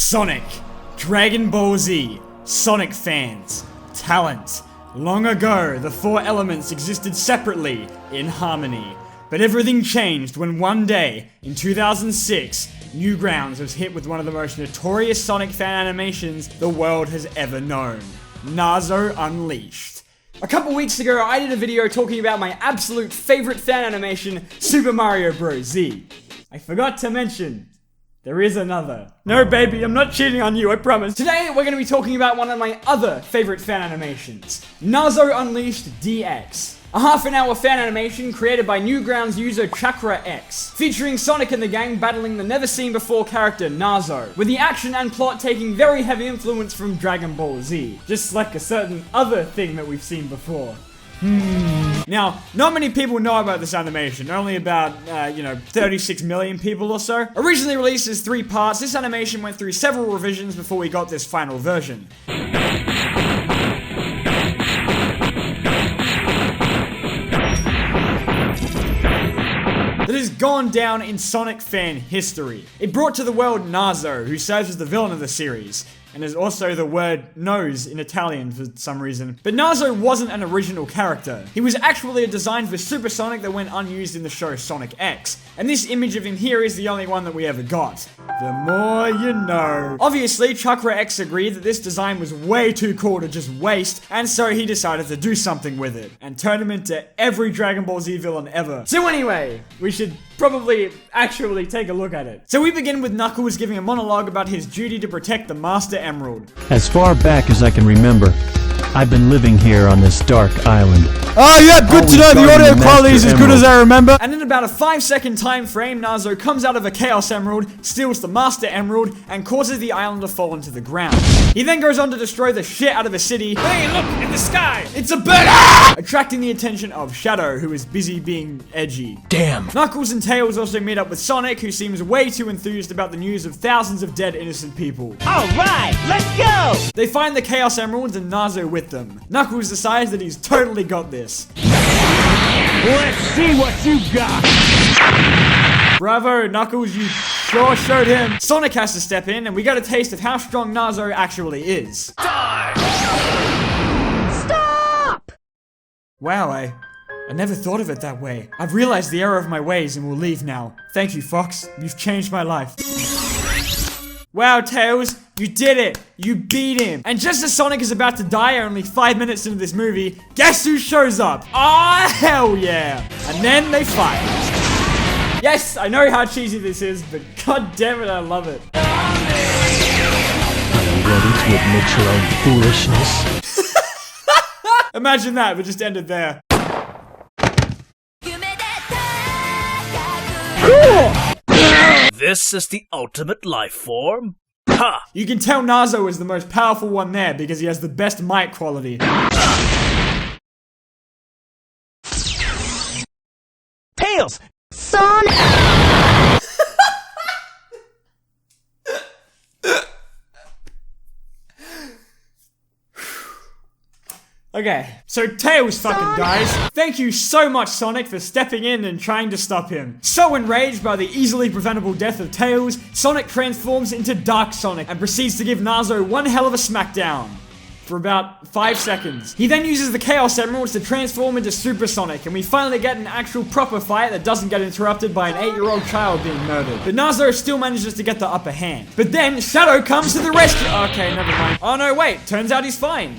Sonic, Dragon Ball Z, Sonic fans, talent. Long ago, the four elements existed separately, in harmony. But everything changed when one day, in 2006, Newgrounds was hit with one of the most notorious Sonic fan animations the world has ever known. NAZO Unleashed. A couple weeks ago, I did a video talking about my absolute favorite fan animation, Super Mario Bros. Z. I forgot to mention, there is another. No baby, I'm not cheating on you, I promise. Today, we're going to be talking about one of my other favorite fan animations, NAZO Unleashed DX. A half-an-hour fan animation created by Newgrounds user Chakra X, featuring Sonic and the gang battling the never-seen-before character Nazo, with the action and plot taking very heavy influence from Dragon Ball Z, just like a certain other thing that we've seen before. Now, not many people know about this animation, only about, 36 million people or so. Originally released as 3 parts, this animation went through several revisions before we got this final version. That has gone down in Sonic fan history. It brought to the world Nazo, who serves as the villain of the series, and is also the word nose in Italian for some reason. But Nazo wasn't an original character. He was actually a design for Super Sonic that went unused in the show Sonic X, and this image of him here is the only one that we ever got. The more you know. Obviously, Chakra X agreed that this design was way too cool to just waste, and so he decided to do something with it, and turn him into every Dragon Ball Z villain ever. So anyway, we should probably actually take a look at it. So we begin with Knuckles giving a monologue about his duty to protect the Master Emerald. As far back as I can remember, I've been living here on this dark island. Oh yeah, good to know the audio quality is as good as I remember. And in about a 5-second time frame, Nazo comes out of a Chaos Emerald, steals the Master Emerald, and causes the island to fall into the ground. He then goes on to destroy the shit out of a city. Hey, look, in the sky! It's a bird! Attracting the attention of Shadow, who is busy being edgy. Damn. Knuckles and Tails also meet up with Sonic, who seems way too enthused about the news of thousands of dead innocent people. Alright, let's go! They find the Chaos Emeralds and Nazo with them. Knuckles decides that he's totally got this. Let's see what you got! Bravo, Knuckles, you sure showed him. Sonic has to step in, and we got a taste of how strong Nazo actually is. Stop! Wow, I never thought of it that way. I've realized the error of my ways and will leave now. Thank you, Fox. You've changed my life. Wow, Tails, you did it! You beat him! And just as Sonic is about to die only 5 minutes into this movie, guess who shows up? Ah, hell yeah! And then they fight. Yes, I know how cheesy this is, but god damn it, I love it. Are you ready to admit your own foolishness? Imagine that, but just ended there. Cool! This is the ultimate life form. Ha! You can tell Nazo is the most powerful one there because he has the best mic quality. Tails! Sonic! Okay, so Tails fucking dies. Thank you so much, Sonic, for stepping in and trying to stop him. So enraged by the easily preventable death of Tails, Sonic transforms into Dark Sonic and proceeds to give Nazo one hell of a smackdown. For about 5 seconds. He then uses the Chaos Emeralds to transform into Super Sonic, and we finally get an actual proper fight that doesn't get interrupted by an 8-year-old child being murdered. But Nazo still manages to get the upper hand. But then, Shadow comes to the rescue. Okay, never mind. Oh no, wait, turns out he's fine.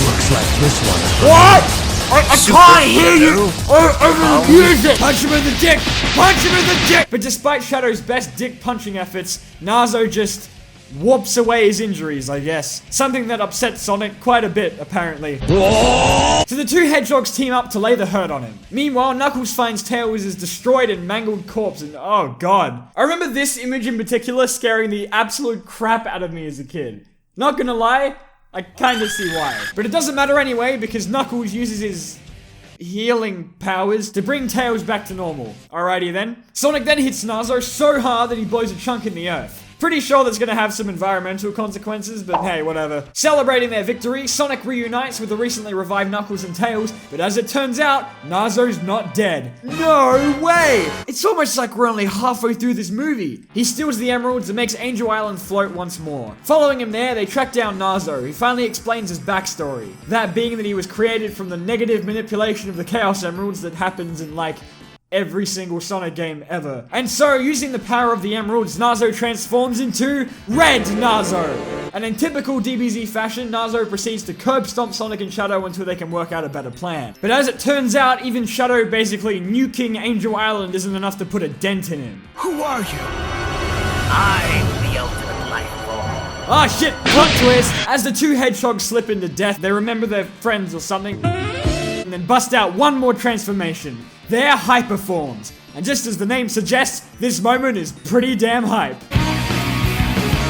Looks like this one. What? I can't hear you over the music! Punch him in the dick! Punch him in the dick! But despite Shadow's best dick punching efforts, Nazo just whoops away his injuries, I guess. Something that upsets Sonic quite a bit, apparently. So the two Hedgehogs team up to lay the hurt on him. Meanwhile, Knuckles finds Tails is destroyed and mangled corpse and oh god. I remember this image in particular scaring the absolute crap out of me as a kid. Not gonna lie, I kinda see why. But it doesn't matter anyway, because Knuckles uses his healing powers to bring Tails back to normal. Alrighty then. Sonic then hits Nazo so hard that he blows a chunk in the earth. Pretty sure that's gonna have some environmental consequences, but hey, whatever. Celebrating their victory, Sonic reunites with the recently revived Knuckles and Tails, but as it turns out, Nazo's not dead. No way! It's almost like we're only halfway through this movie. He steals the emeralds and makes Angel Island float once more. Following him there, they track down Nazo, who finally explains his backstory. That being that he was created from the negative manipulation of the Chaos Emeralds that happens in, like, every single Sonic game ever. And so, using the power of the emeralds, Nazo transforms into Red Nazo! And in typical DBZ fashion, Nazo proceeds to curb stomp Sonic and Shadow until they can work out a better plan. But as it turns out, even Shadow basically nuking Angel Island isn't enough to put a dent in him. Who are you? I'm the ultimate life form. Ah shit, plot twist! As the two hedgehogs slip into death, they remember their friends or something, and then bust out one more transformation. They're hyper forms. And just as the name suggests, this moment is pretty damn hype.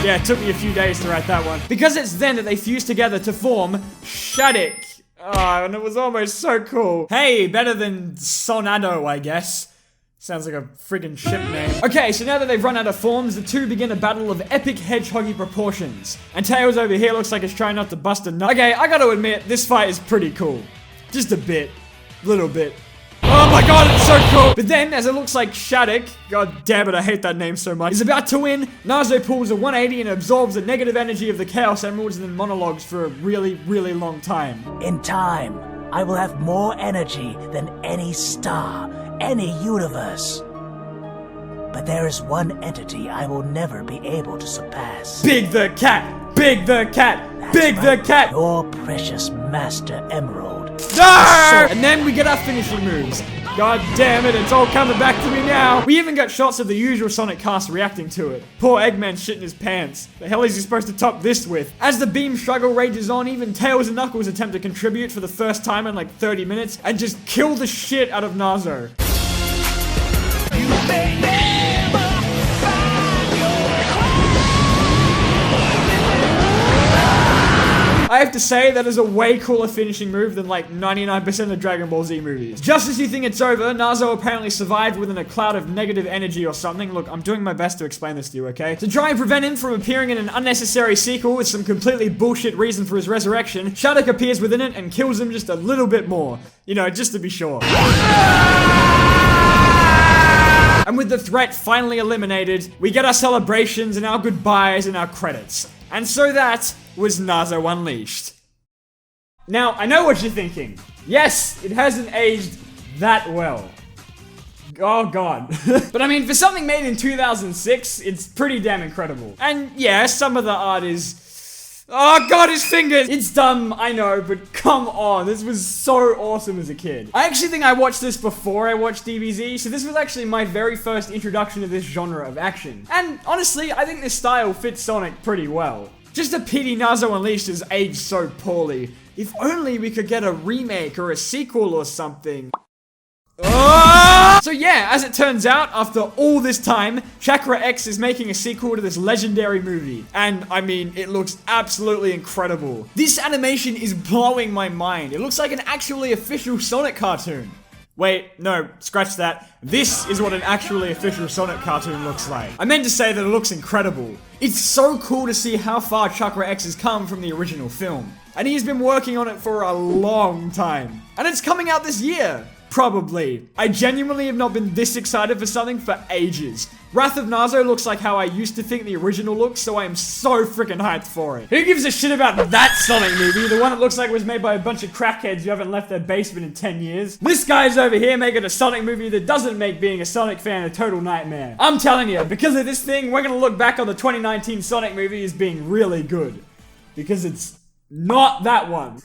Yeah, it took me a few days to write that one. Because it's then that they fuse together to form Hedgehog. Oh, and it was almost so cool. Hey, better than Sonado, I guess. Sounds like a friggin' ship name. Okay, so now that they've run out of forms, the two begin a battle of epic hedgehoggy proportions. And Tails over here looks like it's trying not to bust a nut. Okay, I gotta admit, this fight is pretty cool. Just a bit. Little bit. Oh my god, it's so cool! But then, as it looks like Hedgehog, god damn it, I hate that name so much, is about to win, Nazo pulls a 180 and absorbs the negative energy of the Chaos Emeralds and then monologues for a really, really long time. In time, I will have more energy than any star, any universe. But there is one entity I will never be able to surpass. Big the Cat! Big the Cat! That's Big the right, Cat! Your precious Master Emerald. No! And then we get our finishing moves. God damn it, it's all coming back to me now. We even got shots of the usual Sonic cast reacting to it. Poor Eggman shitting his pants. The hell is he supposed to top this with? As the beam struggle rages on, even Tails and Knuckles attempt to contribute for the first time in like 30 minutes and just kill the shit out of Nazo. I have to say, that is a way cooler finishing move than like 99% of Dragon Ball Z movies. Just as you think it's over, Nazo apparently survived within a cloud of negative energy or something. Look, I'm doing my best to explain this to you, okay? To try and prevent him from appearing in an unnecessary sequel with some completely bullshit reason for his resurrection, Hedgehog appears within it and kills him just a little bit more. You know, just to be sure. And with the threat finally eliminated, we get our celebrations and our goodbyes and our credits. And so that was NAZO Unleashed. Now, I know what you're thinking. Yes, it hasn't aged that well. Oh god. But I mean, for something made in 2006, it's pretty damn incredible. And yeah, some of the art is... Oh god, his fingers! It's dumb, I know, but come on, this was so awesome as a kid. I actually think I watched this before I watched DBZ, so this was actually my very first introduction to this genre of action. And honestly, I think this style fits Sonic pretty well. Just a pity NAZO Unleashed has aged so poorly. If only we could get a remake or a sequel or something. So yeah, as it turns out, after all this time, Chakra X is making a sequel to this legendary movie. And, I mean, it looks absolutely incredible. This animation is blowing my mind. It looks like an actually official Sonic cartoon. Wait, no, scratch that. This is what an actually official Sonic cartoon looks like. I meant to say that it looks incredible. It's so cool to see how far Chakra X has come from the original film. And he's been working on it for a long time. And it's coming out this year. Probably. I genuinely have not been this excited for something for ages. Wrath of Nazo looks like how I used to think the original looked, so I am so freaking hyped for it. Who gives a shit about that Sonic movie? The one that looks like it was made by a bunch of crackheads who haven't left their basement in 10 years? This guy's over here making a Sonic movie that doesn't make being a Sonic fan a total nightmare. I'm telling you, because of this thing, we're gonna look back on the 2019 Sonic movie as being really good. Because it's not that one.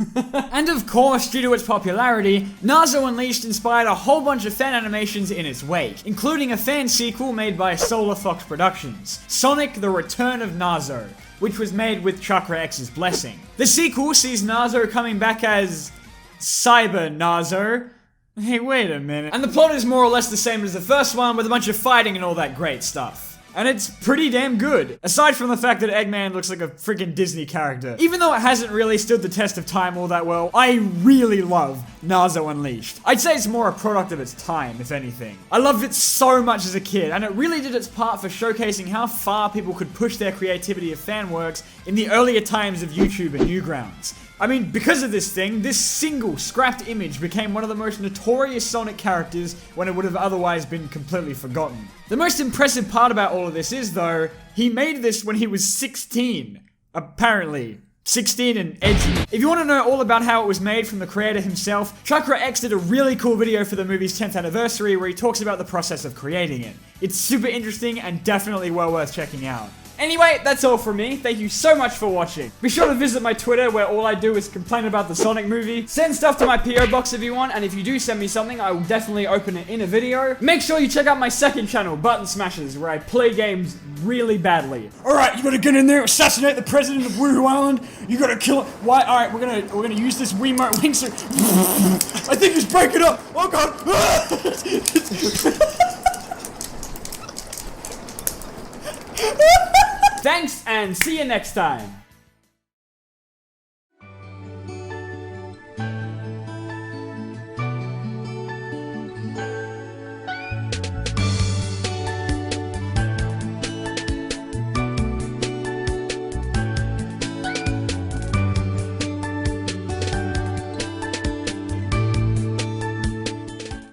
And of course, due to its popularity, NAZO Unleashed inspired a whole bunch of fan animations in its wake, including a fan sequel made by Solar Fox Productions, Sonic the Return of Nazo, which was made with Chakra X's blessing. The sequel sees Nazo coming back as Cyber Nazo. Hey, wait a minute. And the plot is more or less the same as the first one, with a bunch of fighting and all that great stuff. and it's pretty damn good. Aside from the fact that Eggman looks like a freaking Disney character. Even though it hasn't really stood the test of time all that well, I really love NAZO Unleashed. I'd say it's more a product of its time, if anything. I loved it so much as a kid, and it really did its part for showcasing how far people could push their creativity of fan works in the earlier times of YouTube and Newgrounds. I mean, because of this thing, this single scrapped image became one of the most notorious Sonic characters when it would have otherwise been completely forgotten. The most impressive part about all of this is, though, he made this when he was 16. Apparently. 16 and edgy. If you want to know all about how it was made from the creator himself, Chakra X did a really cool video for the movie's 10th anniversary where he talks about the process of creating it. It's super interesting and definitely well worth checking out. Anyway, that's all from me. Thank you so much for watching. Be sure to visit my Twitter where all I do is complain about the Sonic movie. Send stuff to my PO box if you want, and if you do send me something, I will definitely open it in a video. Make sure you check out my second channel, Button Smashers, where I play games really badly. Alright, you gotta get in there, assassinate the president of Woohoo Island. You gotta kill it. Why? Alright, we're gonna use this Wiimote wingsuit. I think he's breaking up. Oh god. Thanks, and see you next time.